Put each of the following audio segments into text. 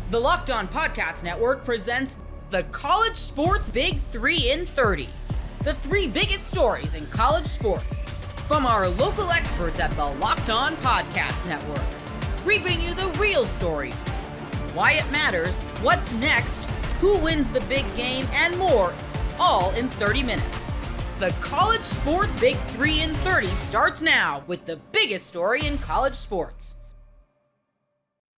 The Locked On Podcast Network presents the College Sports Big 3 in 30. The three biggest stories in college sports. From our local experts at the Locked On Podcast Network. Bringing you the real story. Why it matters, what's next, who wins the big game, and more, all in 30 minutes. The College Sports Big 3 in 30 starts now with the biggest story in college sports.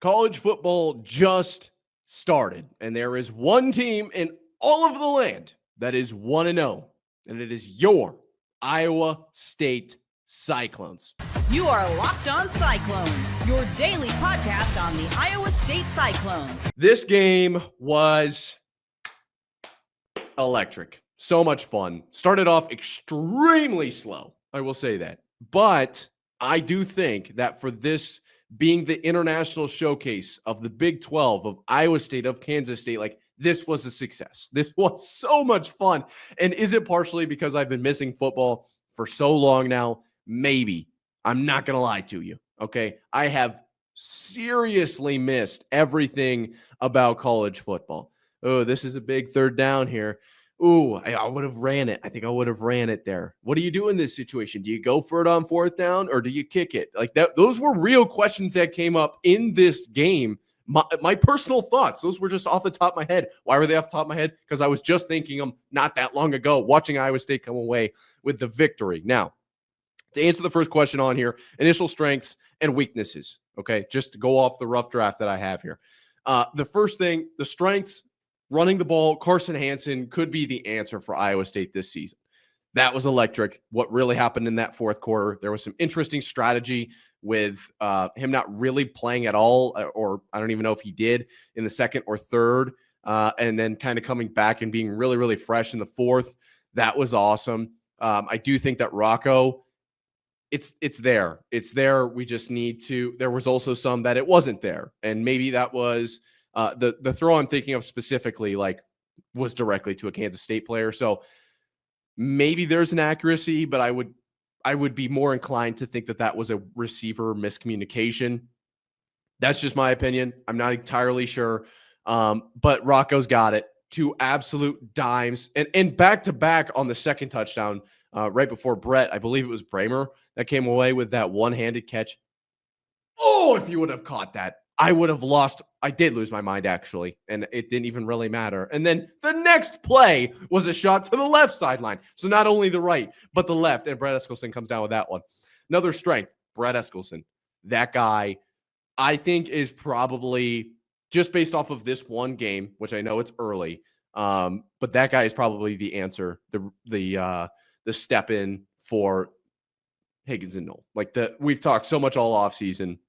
College football just started, and there is one team in all of the land that is 1-0, and it is your Iowa State Cyclones. You are Locked On Cyclones, your daily podcast on the Iowa State Cyclones. This game was electric. So much fun. Started off extremely slow, I will say that. But I do think that for this being the international showcase of the Big 12, of Iowa State, of Kansas State, like, this was a success. This was so much fun. And is it partially because I've been missing football for so long now? Maybe. I'm not going to lie to you, okay? I have seriously missed everything about college football. Oh, this is a big third down here. Ooh, I would have ran it. I think I would have ran it there. What do you do in this situation? Do you go for it on fourth down or do you kick it? Like that, those were real questions that came up in this game. My personal thoughts, those were just off the top of my head. Why were they off the top of my head? Because I was just thinking them not that long ago, watching Iowa State come away with the victory. Now, to answer the first question on here, initial strengths and weaknesses, okay? Just to go off the rough draft that I have here. The first thing, the strengths, running the ball, Carson Hansen could be the answer for Iowa State this season. That was electric. What really happened in that fourth quarter, there was some interesting strategy with him not really playing at all, or I don't even know if he did in the second or third, and then kind of coming back and being really, really fresh in the fourth. That was awesome. I do think that Rocco, it's there. It's there. We just need to. There was also some that it wasn't there, and maybe that was the throw I'm thinking of specifically, like, was directly to a Kansas State player. So maybe there's an accuracy, but I would be more inclined to think that that was a receiver miscommunication. That's just my opinion. I'm not entirely sure. But Rocco's got it. Two absolute dimes, and back to back on the second touchdown, right before Brett. I believe it was Bramer that came away with that one-handed catch. Oh, if you would have caught that, I would have lost. I did lose my mind, actually, and it didn't even really matter. And then the next play was a shot to the left sideline. So not only the right, but the left, and Brett Eskilson comes down with that one. Another strength, Brett Eskilson. That guy, I think, is probably, just based off of this one game, which I know it's early, but that guy is probably the answer, the step in for Higgins and Knoll. Like, we've talked so much all offseason.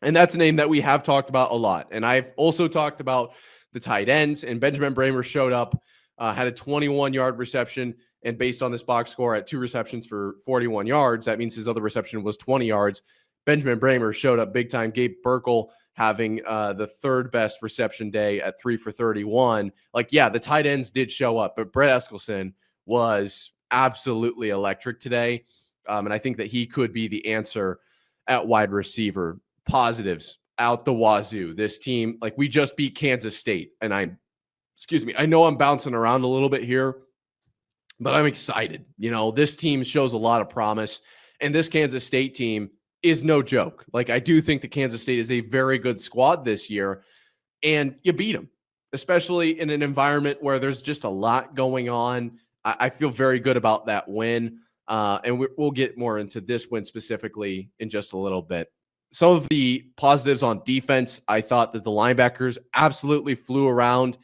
And that's a name that we have talked about a lot. And I've also talked about the tight ends. And Benjamin Bramer showed up, had a 21-yard reception. And based on this box score at 2 receptions for 41 yards, that means his other reception was 20 yards. Benjamin Bramer showed up big time. Gabe Burkle having the third best reception day at 3 for 31. Like, yeah, the tight ends did show up. But Brett Eskilson was absolutely electric today. And I think that he could be the answer at wide receiver. Positives out the wazoo. This team, like, we just beat Kansas State, and I know I'm bouncing around a little bit here, but I'm excited. You know, this team shows a lot of promise, and this Kansas State team is no joke. Like, I do think that Kansas State is a very good squad this year, and you beat them, especially in an environment where there's just a lot going on. I feel very good about that win, and we'll get more into this win specifically in just a little bit. Some of the positives on defense, I thought that the linebackers absolutely flew around.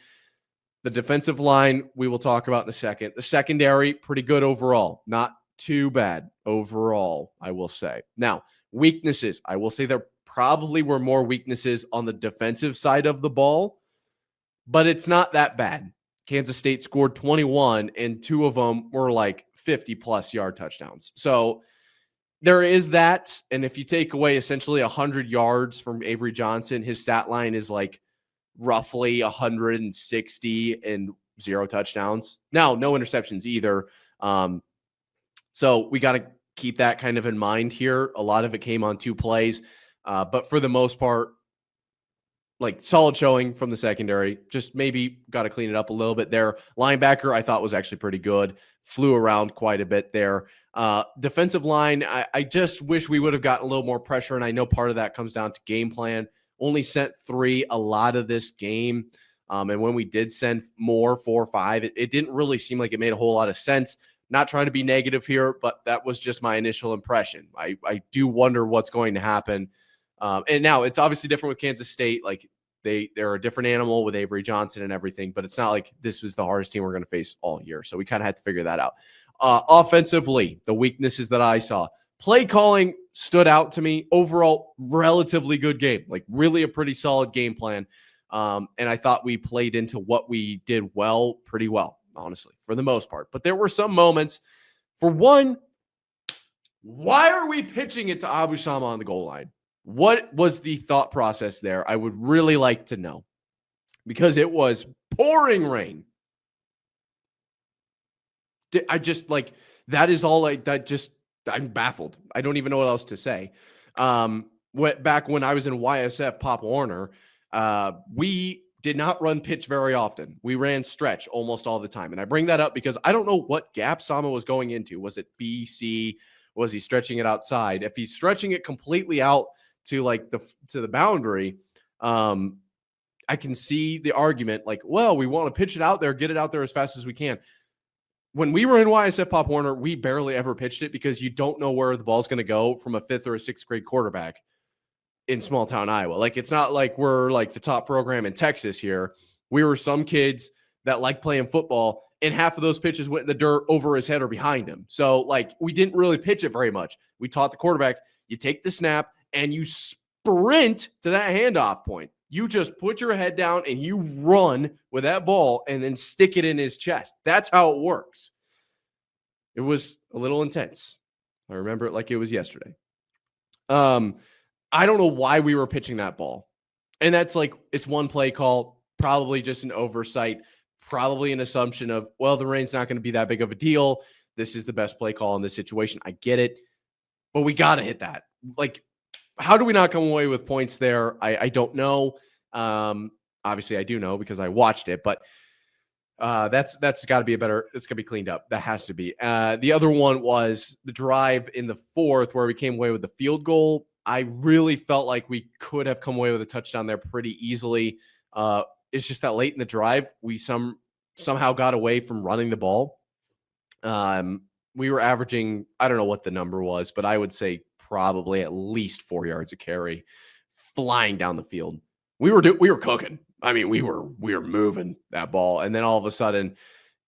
The defensive line, we will talk about in a second. The secondary, pretty good overall. Not too bad overall, I will say. Now, weaknesses. I will say there probably were more weaknesses on the defensive side of the ball, but it's not that bad. Kansas State scored 21, and 2 of them were like 50-plus yard touchdowns. So there is that, and if you take away essentially 100 yards from Avery Johnson, his stat line is like roughly 160 and 0 touchdowns. Now, no interceptions either. So we got to keep that kind of in mind here. A lot of it came on 2 plays, but for the most part, like solid showing from the secondary. Just maybe got to clean it up a little bit there. Linebacker, I thought was actually pretty good. Flew around quite a bit there. Defensive line, I just wish we would have gotten a little more pressure. And I know part of that comes down to game plan. Only sent 3 a lot of this game. And when we did send more, 4 or 5, it didn't really seem like it made a whole lot of sense. Not trying to be negative here, but that was just my initial impression. I do wonder what's going to happen. And now it's obviously different with Kansas State. Like they're a different animal with Avery Johnson and everything, but it's not like this was the hardest team we're going to face all year. So we kind of had to figure that out. Offensively, the weaknesses that I saw, play calling stood out to me. Overall, relatively good game, like really a pretty solid game plan. And I thought we played into what we did well, pretty well, honestly, for the most part. But there were some moments. For one, why are we pitching it to Abu Sama on the goal line? What was the thought process there? I would really like to know, because it was pouring rain. I just like, that is all I'm baffled. I don't even know what else to say. Back when I was in YSF Pop Warner, we did not run pitch very often. We ran stretch almost all the time. And I bring that up because I don't know what gap Sama was going into. Was it B, C? Was he stretching it outside? If he's stretching it completely out to like to the boundary, I can see the argument like, well, we want to pitch it out there, get it out there as fast as we can. When we were in YSF Pop Warner, we barely ever pitched it because you don't know where the ball's going to go from a 5th or a 6th grade quarterback in small town Iowa. Like, it's not like we're like the top program in Texas here. We were some kids that like playing football, and half of those pitches went in the dirt over his head or behind him. So like, we didn't really pitch it very much. We taught the quarterback, you take the snap and you sprint to that handoff point. You just put your head down and you run with that ball and then stick it in his chest. That's how it works. It was a little intense. I remember it like it was yesterday. I don't know why we were pitching that ball. And that's like, it's one play call, probably just an oversight, probably an assumption of, well, the rain's not going to be that big of a deal. This is the best play call in this situation. I get it, but we got to hit that. Like, how do we not come away with points there? I don't know. Obviously I do know because I watched it, but that's got to be it's got to be cleaned up. That has to be. The other one was the drive in the 4th where we came away with the field goal. I really felt like we could have come away with a touchdown there pretty easily. It's just that late in the drive, we somehow got away from running the ball. We were averaging, I don't know what the number was, but I would say probably at least 4 yards a carry flying down the field. We were cooking. I mean, we were moving that ball, and then all of a sudden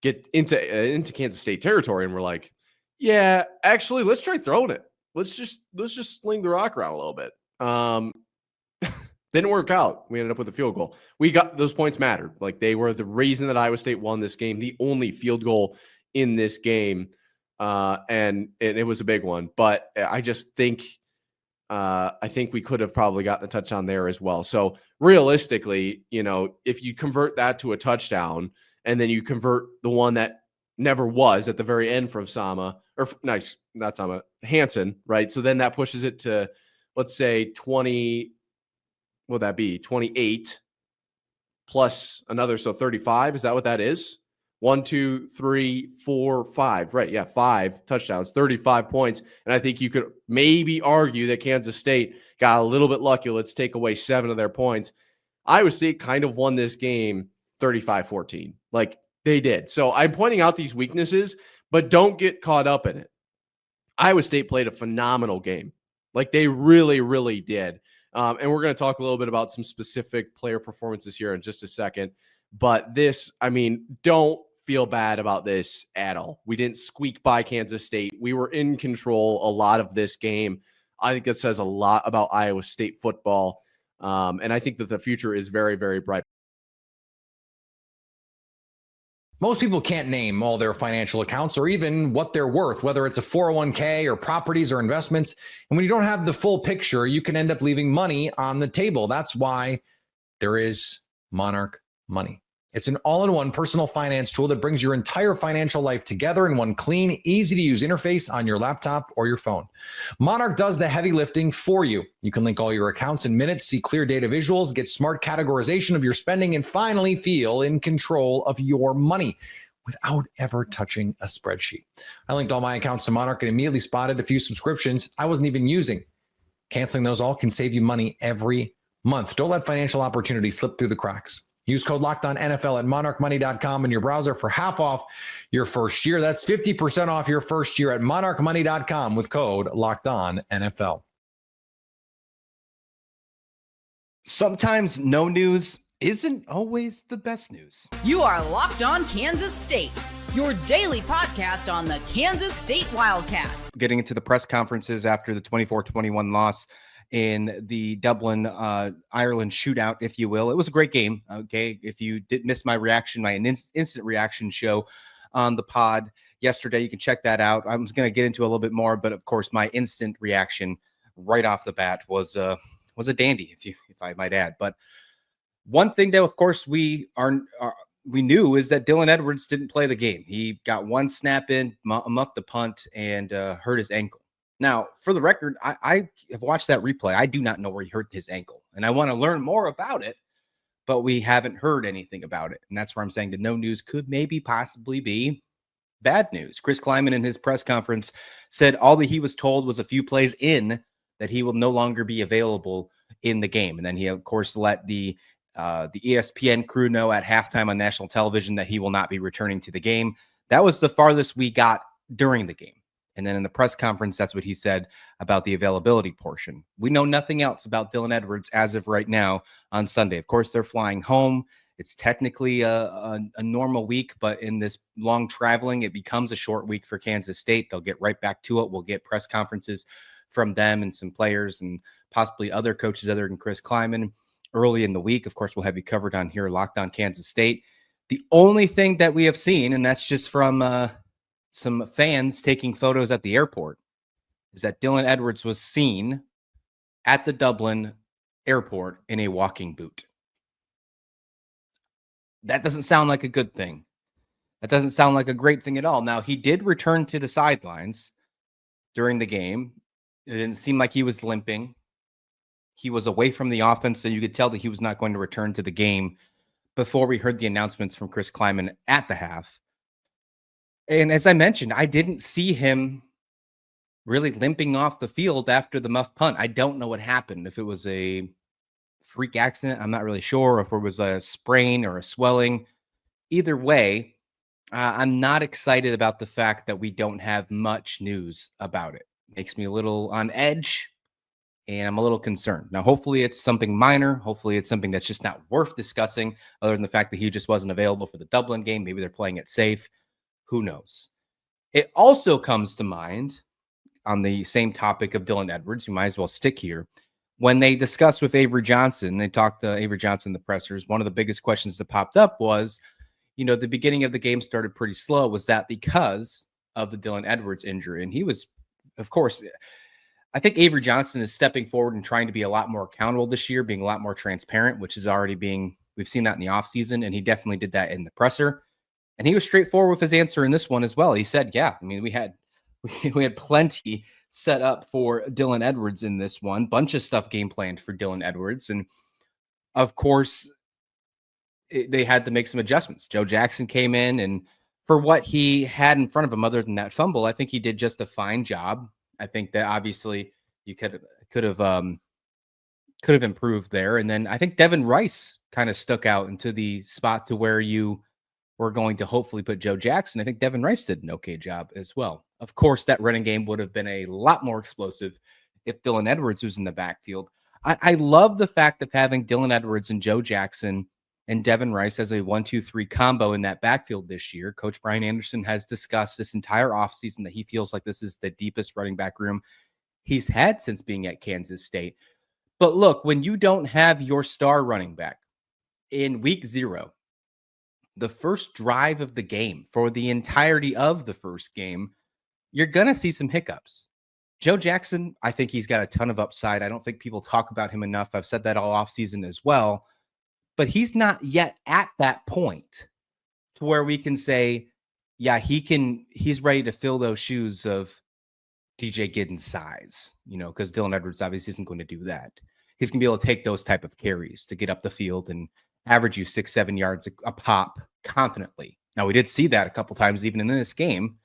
get into Kansas State territory, and we're like, yeah, actually, let's try throwing it. Let's just sling the rock around a little bit. Didn't work out. We ended up with a field goal. We got those points mattered. Like, they were the reason that Iowa State won this game, the only field goal in this game. And it was a big one, but I just think, I think we could have probably gotten a touchdown there as well. So realistically, if you convert that to a touchdown and then you convert the one that never was at the very end from Hansen, right? So then that pushes it to, let's say 20, what would that be? 28 plus another. So 35. Is that what that is? 1, 2, 3, 4, 5. Right. Yeah. 5 touchdowns, 35 points. And I think you could maybe argue that Kansas State got a little bit lucky. Let's take away 7 of their points. Iowa State kind of won this game 35-14. Like, they did. So I'm pointing out these weaknesses, but don't get caught up in it. Iowa State played a phenomenal game. Like, they really, really did. And we're going to talk a little bit about some specific player performances here in just a second. But this, I mean, don't feel bad about this at all. We didn't squeak by Kansas State. We were in control a lot of this game. I think that says a lot about Iowa State football. And I think that the future is very, very bright. Most people can't name all their financial accounts or even what they're worth, whether it's a 401k or properties or investments. And when you don't have the full picture, you can end up leaving money on the table. That's why there is Monarch Money. It's an all-in-one personal finance tool that brings your entire financial life together in one clean, easy-to-use interface on your laptop or your phone. Monarch does the heavy lifting for you. You can link all your accounts in minutes, see clear data visuals, get smart categorization of your spending, and finally feel in control of your money without ever touching a spreadsheet. I linked all my accounts to Monarch and immediately spotted a few subscriptions I wasn't even using. Canceling those all can save you money every month. Don't let financial opportunities slip through the cracks. Use code LOCKEDONNFL at monarchmoney.com in your browser for half off your first year. That's 50% off your first year at monarchmoney.com with code LOCKEDONNFL. Sometimes no news isn't always the best news. You are Locked On Kansas State, your daily podcast on the Kansas State Wildcats. Getting into the press conferences after the 24-21 loss in the Dublin, Ireland shootout, if you will. It was a great game. Okay. If you did miss my reaction, my instant reaction show on the pod yesterday, you can check that out. I was going to get into a little bit more, but of course my instant reaction right off the bat was a dandy, if I might add. But one thing that of course we knew is that Dylan Edwards didn't play the game. He got one snap in, muffed the punt, and hurt his ankle. Now, for the record, I have watched that replay. I do not know where he hurt his ankle, and I want to learn more about it, but we haven't heard anything about it. And that's where I'm saying the no news could maybe possibly be bad news. Chris Kleiman in his press conference said all that he was told was a few plays in that he will no longer be available in the game. And then he, of course, let the ESPN crew know at halftime on national television that he will not be returning to the game. That was the farthest we got during the game. And then in the press conference, that's what he said about the availability portion. We know nothing else about Dylan Edwards as of right now on Sunday. Of course, they're flying home. It's technically a normal week, but in this long traveling, it becomes a short week for Kansas State. They'll get right back to it. We'll get press conferences from them and some players and possibly other coaches other than Chris Kleiman early in the week. Of course, we'll have you covered on here, Locked On Kansas State. The only thing that we have seen, and that's just from some fans taking photos at the airport, is that Dylan Edwards was seen at the Dublin airport in a walking boot. That doesn't sound like a good thing. That doesn't sound like a great thing at all. Now, he did return to the sidelines during the game. It didn't seem like he was limping. He was away from the offense, so you could tell that he was not going to return to the game before we heard the announcements from Chris Kleiman at the half. And as I mentioned, I didn't see him really limping off the field after the muff punt. I don't know what happened. If it was a freak accident, I'm not really sure. If it was a sprain or a swelling. Either way, I'm not excited about the fact that we don't have much news about it. Makes me a little on edge, and I'm a little concerned. Now, hopefully it's something minor. Hopefully it's something that's just not worth discussing, other than the fact that he just wasn't available for the Dublin game. Maybe they're playing it safe. Who knows? It also comes to mind on the same topic of Dylan Edwards. You might as well stick here. When they discussed with Avery Johnson, they talked to Avery Johnson, the pressers. One of the biggest questions that popped up was, the beginning of the game started pretty slow. Was that because of the Dylan Edwards injury? And he was, of course, I think Avery Johnson is stepping forward and trying to be a lot more accountable this year, being a lot more transparent, which is already we've seen that in the offseason, and he definitely did that in the presser. And he was straightforward with his answer in this one as well. He said, yeah, we had plenty set up for Dylan Edwards in this one. Bunch of stuff game planned for Dylan Edwards. And of course, they had to make some adjustments. Joe Jackson came in, and for what he had in front of him, other than that fumble, I think he did just a fine job. I think that obviously you could have improved there. And then I think Devin Rice kind of stuck out into the spot to where you were going to hopefully put Joe Jackson. I think Devin Rice did an okay job as well. Of course, that running game would have been a lot more explosive if Dylan Edwards was in the backfield. I love the fact of having Dylan Edwards and Joe Jackson and Devin Rice as a 1-2-3 combo in that backfield this year. Coach Brian Anderson has discussed this entire offseason that he feels like this is the deepest running back room he's had since being at Kansas State. But look, when you don't have your star running back in week 0, the first drive of the game, for the entirety of the first game, you're going to see some hiccups. Joe Jackson, I think he's got a ton of upside. I don't think people talk about him enough. I've said that all offseason as well. but he's not yet at that point to where we can say, yeah, he's ready to fill those shoes of DJ Giddens' size, because Dylan Edwards obviously isn't going to do that. He's going to be able to take those type of carries to get up the field and average you 6-7 yards a pop confidently. Now, we did see that a couple times even in this game,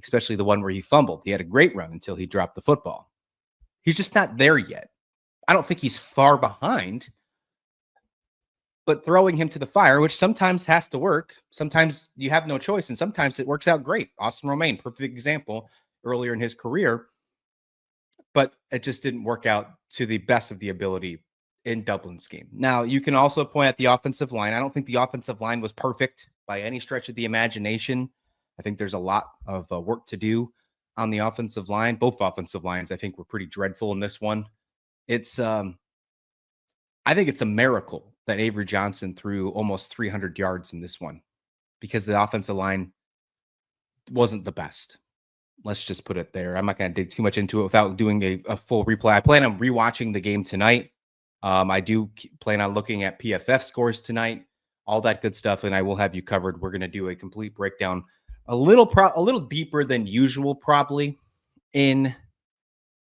especially the one where he fumbled. He had a great run until he dropped the football. He's just not there yet. I don't think he's far behind, but throwing him to the fire, which sometimes has to work. Sometimes you have no choice, and sometimes it works out great. Austin Romaine, perfect example earlier in his career, but it just didn't work out to the best of the ability in Dublin's game. Now, you can also point at the offensive line. I don't think the offensive line was perfect by any stretch of the imagination. I think there's a lot of work to do on the offensive line. Both offensive lines, I think, were pretty dreadful in this one. I think it's a miracle that Avery Johnson threw almost 300 yards in this one because the offensive line wasn't the best. Let's just put it there. I'm not going to dig too much into it without doing a full replay. I plan on rewatching the game tonight. I do plan on looking at PFF scores tonight, all that good stuff, and I will have you covered. We're going to do a complete breakdown, a little deeper than usual, probably in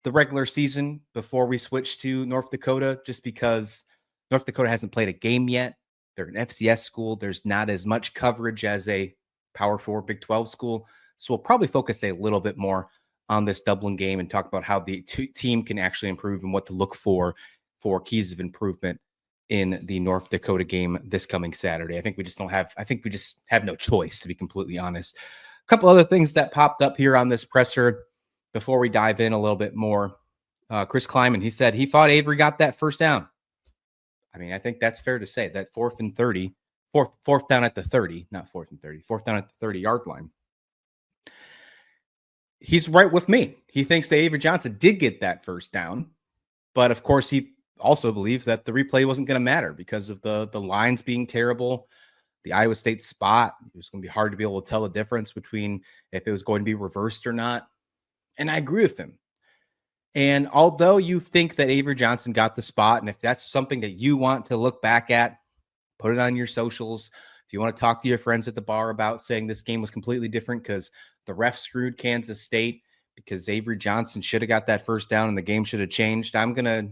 the regular season before we switch to North Dakota, just because North Dakota hasn't played a game yet. They're an FCS school. There's not as much coverage as a Power 4 Big 12 school. So we'll probably focus a little bit more on this Dublin game and talk about how the team can actually improve and what to look for keys of improvement in the North Dakota game this coming Saturday. I think we just have no choice, to be completely honest. A couple other things that popped up here on this presser before we dive in a little bit more. Chris Kleiman, he said he thought Avery got that first down. I mean, I think that's fair to say that fourth down at the 30, not 4th and 30, fourth down at the 30-yard line. He's right with me. He thinks that Avery Johnson did get that first down, but of course he also believes that the replay wasn't going to matter because of the lines being terrible, the Iowa State spot. It was going to be hard to be able to tell the difference between if it was going to be reversed or not. And I agree with him. And although you think that Avery Johnson got the spot, and if that's something that you want to look back at, put it on your socials. If you want to talk to your friends at the bar about saying this game was completely different because the ref screwed Kansas State because Avery Johnson should have got that first down and the game should have changed, I'm going to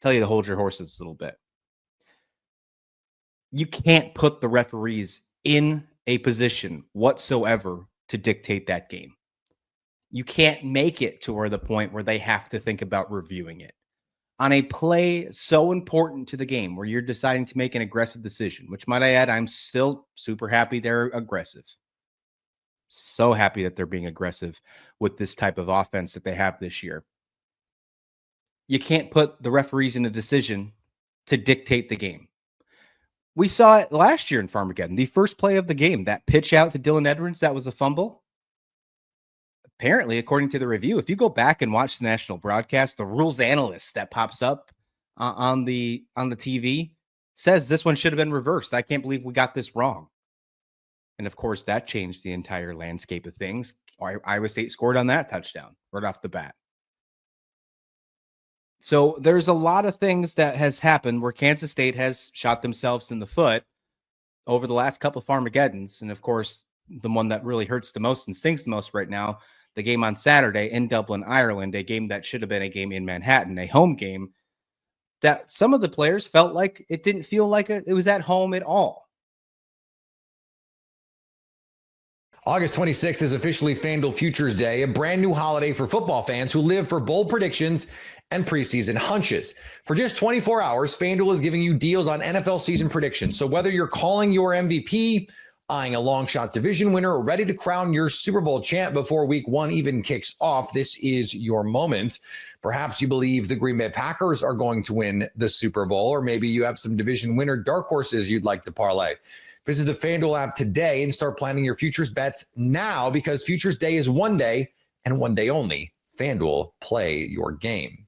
tell you to hold your horses a little bit. You can't put the referees in a position whatsoever to dictate that game. You can't make it to the point where they have to think about reviewing it. On a play so important to the game where you're deciding to make an aggressive decision, which might I add, I'm still super happy they're aggressive. So happy that they're being aggressive with this type of offense that they have this year. You can't put the referees in a decision to dictate the game. We saw it last year in Farmageddon. The first play of the game, that pitch out to Dylan Edwards, that was a fumble. Apparently, according to the review, if you go back and watch the national broadcast, the rules analyst that pops up on the TV says this one should have been reversed. I can't believe we got this wrong. And of course, that changed the entire landscape of things. Iowa State scored on that touchdown right off the bat. So there's a lot of things that has happened where Kansas State has shot themselves in the foot over the last couple of Farmageddons. And of course, the one that really hurts the most and stings the most right now, the game on Saturday in Dublin, Ireland, a game that should have been a game in Manhattan, a home game that some of the players felt like it didn't feel like it was at home at all. August 26th is officially FanDuel Futures Day, a brand new holiday for football fans who live for bold predictions and preseason hunches. For just 24 hours, FanDuel is giving you deals on NFL season predictions. So whether you're calling your MVP, eyeing a long shot division winner, or ready to crown your Super Bowl champ before week 1 even kicks off, this is your moment. Perhaps you believe the Green Bay Packers are going to win the Super Bowl, or maybe you have some division winner dark horses you'd like to parlay. Visit the FanDuel app today and start planning your futures bets now, because Futures Day is one day and one day only. FanDuel, play your game.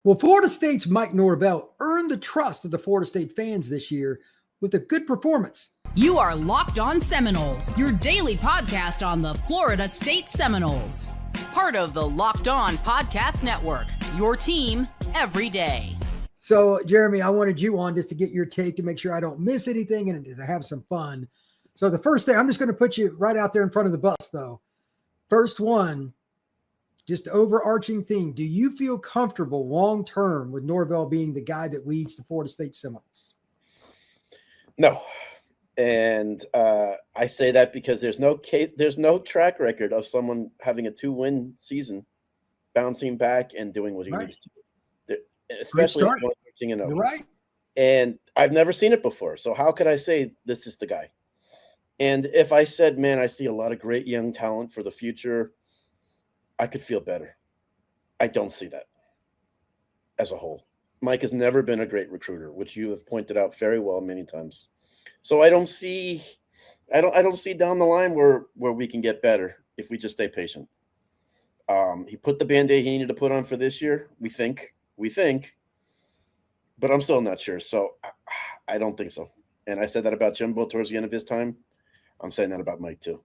Well, Florida State's Mike Norvell earned the trust of the Florida State fans this year with a good performance. You are Locked On Seminoles, your daily podcast on the Florida State Seminoles. Part of the Locked On Podcast Network, your team every day. So, Jeremy, I wanted you on just to get your take to make sure I don't miss anything and to have some fun. So the first thing, I'm just going to put you right out there in front of the bus, though. First one, just overarching theme. Do you feel comfortable long-term with Norvell being the guy that leads the Florida State Seminoles? No. And I say that because there's no track record of someone having a 2-win season, bouncing back and doing what he needs to do, especially You're right. And I've never seen it before. So how could I say this is the guy? And if I said, man, I see a lot of great young talent for the future, I could feel better. I don't see that as a whole. Mike has never been a great recruiter, which you have pointed out very well many times. So I don't see down the line where we can get better if we just stay patient. He put the Band-Aid he needed to put on for this year. We think, but I'm still not sure. So I don't think so. And I said that about Jimbo towards the end of his time. I'm saying that about Mike too.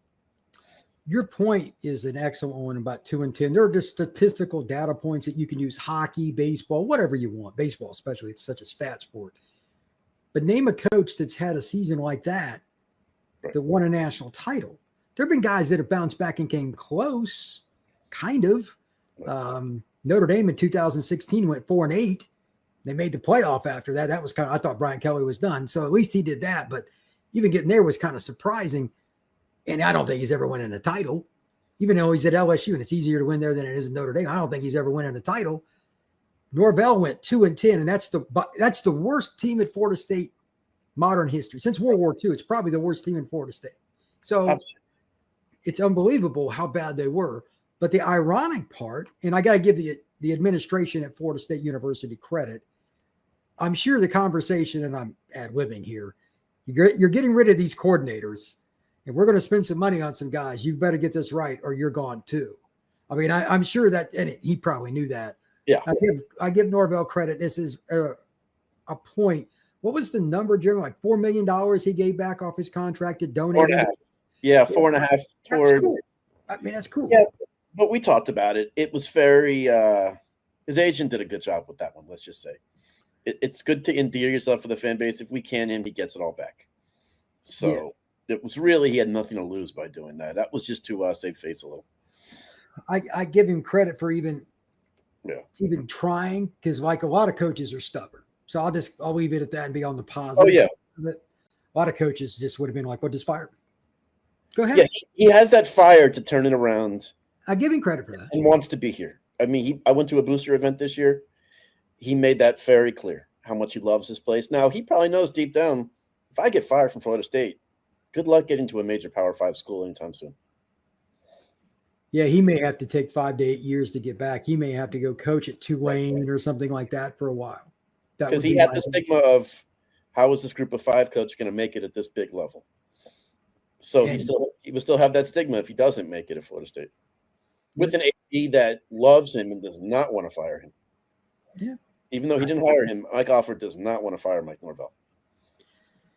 Your point is an excellent one about 2 and 10. There are just statistical data points that you can use: hockey, baseball, whatever you want. Baseball, especially, it's such a stat sport. But name a coach that's had a season like that that won a national title. There have been guys that have bounced back and came close, kind of. Notre Dame in 2016 went 4-8. They made the playoff after that. That was I thought Brian Kelly was done. So at least he did that. But even getting there was kind of surprising. And I don't think he's ever winning a title, even though he's at LSU and it's easier to win there than it is in Notre Dame. I don't think he's ever winning a title. Norvell went 2 and 10, and that's the worst team at Florida State modern history since World War II. It's probably the worst team in Florida State. So it's unbelievable how bad they were. But the ironic part, and I got to give the administration at Florida State University credit. I'm sure the conversation, and I'm ad-libbing here, you're getting rid of these coordinators, and we're going to spend some money on some guys. You better get this right, or you're gone too. I mean, I'm sure that, and he probably knew that. Yeah, I give Norvell credit. This is a point. What was the number, Jeremy? Like $4 million he gave back off his contract to donate. 4.5. Yeah, 4.5. That's cool. I mean, that's cool. Yeah, but we talked about it. It was very. His agent did a good job with that one. Let's just say, it's good to endear yourself for the fan base. If we can, he gets it all back. So it was really, he had nothing to lose by doing that. That was just to save face a little. I give him credit for even trying, because like a lot of coaches are stubborn. So I'll leave it at that and be on the positive. Oh yeah. But a lot of coaches just would have been like, well, just fire me. Go ahead. Yeah, he has that fire to turn it around. I give him credit for that. And wants to be here. I mean, I went to a booster event this year. He made that very clear, how much he loves this place. Now, he probably knows deep down, if I get fired from Florida State, good luck getting to a major Power 5 school anytime soon. Yeah, he may have to take 5 to 8 years to get back. He may have to go coach at Tulane or something like that for a while. Because he had the stigma of, how is this group of 5 coach going to make it at this big level? So he would still have that stigma if he doesn't make it at Florida State. With an AD that loves him and does not want to fire him. Yeah. Even though he didn't hire him, Mike Alford does not want to fire Mike Norvell.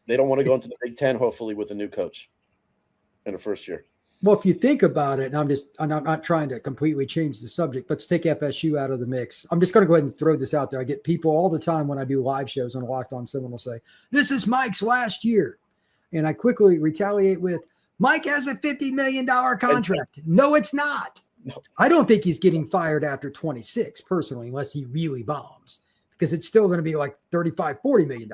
They don't want to go into the Big Ten, hopefully, with a new coach in the first year. Well, if you think about it, and I'm not trying to completely change the subject, let's take FSU out of the mix. I'm just going to go ahead and throw this out there. I get people all the time when I do live shows on Locked On Seminole say, this is Mike's last year. And I quickly retaliate with, Mike has a $50 million contract. No, it's not. No. I don't think he's getting fired after 26, personally, unless he really bombs, because it's still going to be like $35, $40 million.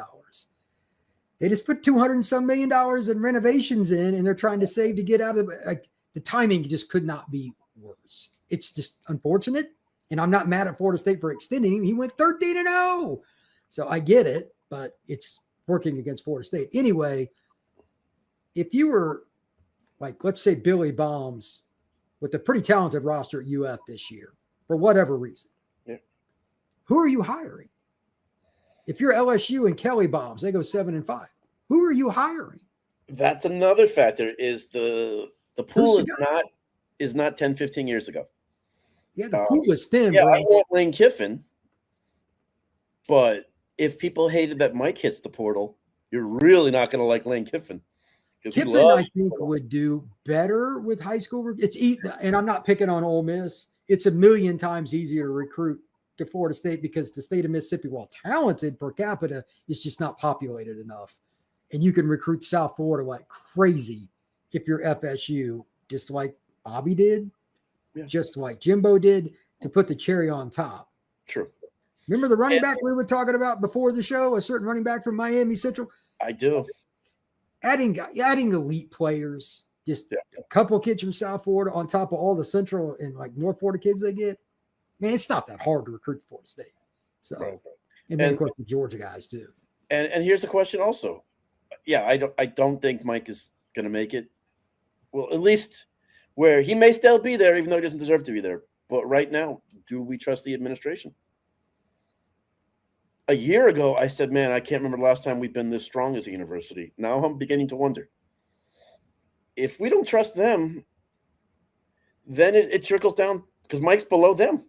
They just put $200 and some million in renovations in, and they're trying to save to get out of it. Like, the timing just could not be worse. It's just unfortunate. And I'm not mad at Florida State for extending him. He went 13-0. So I get it, but it's working against Florida State. Anyway, if you were like, let's say Billy Bombs with a pretty talented roster at UF this year, for whatever reason, who are you hiring? If you're LSU and Kelly Bombs, they go 7-5. Who are you hiring? That's another factor. Is the pool is not 10, 15 years ago. Yeah, the pool was thin. Yeah, I want Lane Kiffin, but if people hated that Mike hits the portal, you're really not going to like Lane Kiffin. Kiffin, I think, would do better with high school. And I'm not picking on Ole Miss. It's a million times easier to recruit to Florida State because the state of Mississippi, while talented per capita, is just not populated enough. And you can recruit South Florida like crazy if you're FSU, just like Bobby did, just like Jimbo did, to put the cherry on top. True. Remember the running back we were talking about before the show, a certain running back from Miami Central? I do. Adding elite players, just a couple of kids from South Florida on top of all the Central and like North Florida kids they get. Man, it's not that hard to recruit Florida State. So, and then of course the Georgia guys too. And here's a question also. Yeah, I don't think Mike is going to make it. Well, at least where he may still be there, even though he doesn't deserve to be there. But right now, do we trust the administration? A year ago, I said, man, I can't remember the last time we've been this strong as a university. Now I'm beginning to wonder. If we don't trust them, then it trickles down because Mike's below them.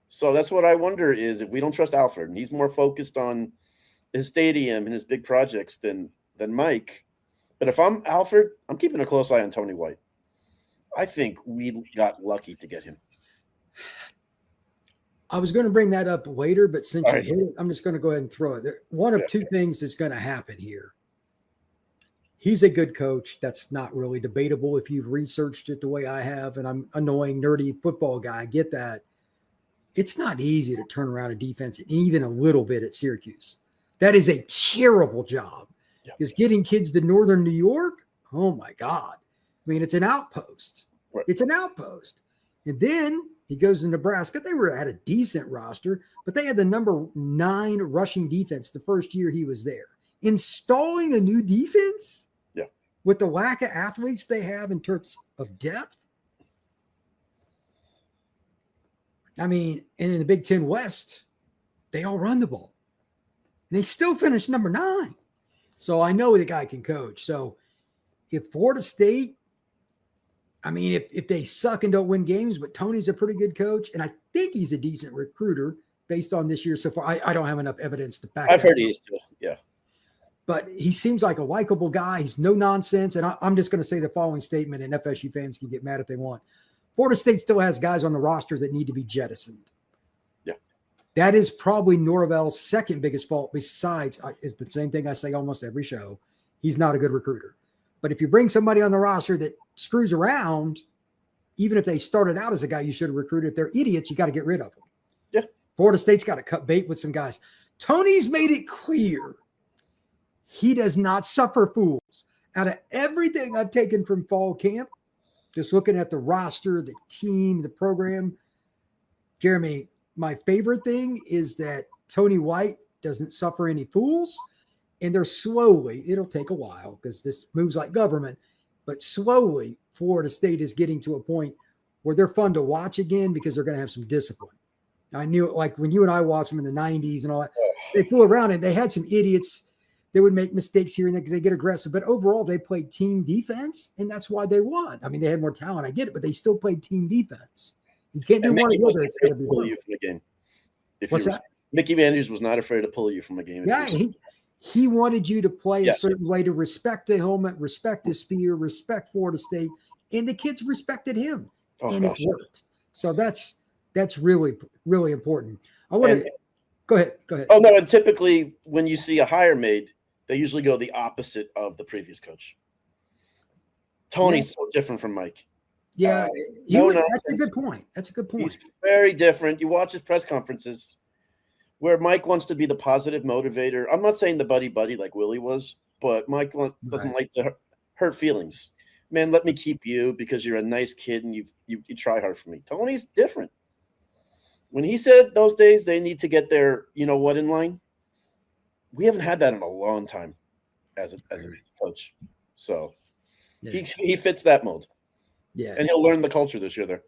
So that's what I wonder is if we don't trust Alfred, and he's more focused on his stadium and his big projects than Mike. But if I'm Alfred, I'm keeping a close eye on Tony White. I think we got lucky to get him. I was going to bring that up later, but since you hit it, I'm just going to go ahead and throw it there. One of two things is going to happen here. He's a good coach. That's not really debatable if you've researched it the way I have, and I'm annoying, nerdy football guy. I get that. It's not easy to turn around a defense, even a little bit at Syracuse. That is a terrible job. Because getting kids to Northern New York, oh my God. I mean, it's an outpost. Right. It's an outpost. And then he goes to Nebraska. They had a decent roster, but they had the number 9 rushing defense the first year he was there. Installing a new defense with the lack of athletes they have in terms of depth. I mean, and in the Big Ten West, they all run the ball. And they still finished number 9. So I know the guy can coach. So if Florida State, I mean, if they suck and don't win games, but Tony's a pretty good coach, and I think he's a decent recruiter based on this year so far. I don't have enough evidence to back it up. I've heard he is too, yeah. But he seems like a likable guy. He's no nonsense. And I'm just going to say the following statement, and FSU fans can get mad if they want. Florida State still has guys on the roster that need to be jettisoned. Yeah. That is probably Norvell's second biggest fault besides is the same thing I say almost every show. He's not a good recruiter. But if you bring somebody on the roster that screws around, even if they started out as a guy you should have recruited, if they're idiots, you got to get rid of them. Yeah. Florida State's got to cut bait with some guys. Tony's made it clear he does not suffer fools. Out of everything I've taken from fall camp, just looking at the roster, the team, the program, Jeremy, my favorite thing is that Tony White doesn't suffer any fools. And they're slowly, it'll take a while because this moves like government, but slowly Florida State is getting to a point where they're fun to watch again because they're going to have some discipline. I knew it, like when you and I watched them in the 90s and all that, they flew around and they had some idiots that would make mistakes here and there because they get aggressive. But overall, they played team defense, and that's why they won. I mean, they had more talent, I get it, but they still played team defense. You can't do one or the other. It's got to be pull you from the game. What's that? Mickey Andrews was not afraid to pull you from a game. Yeah, he wanted you to play a certain way, to respect the helmet, respect the spear, respect Florida State, and the kids respected him, and it worked. So that's really, really important. I want to go ahead. Oh no, and typically when you see a hire made, they usually go the opposite of the previous coach. Tony's so different from Mike. Yeah, that's a good point. That's a good point. He's very different. You watch his press conferences where Mike wants to be the positive motivator. I'm not saying the buddy like Willie was, but Mike doesn't like to hurt feelings. Man, let me keep you because you're a nice kid and you try hard for me. Tony's different. When he said those days they need to get their you know what in line, we haven't had that in a long time as a coach. So he fits that mold. Yeah. And he'll learn the culture this year there.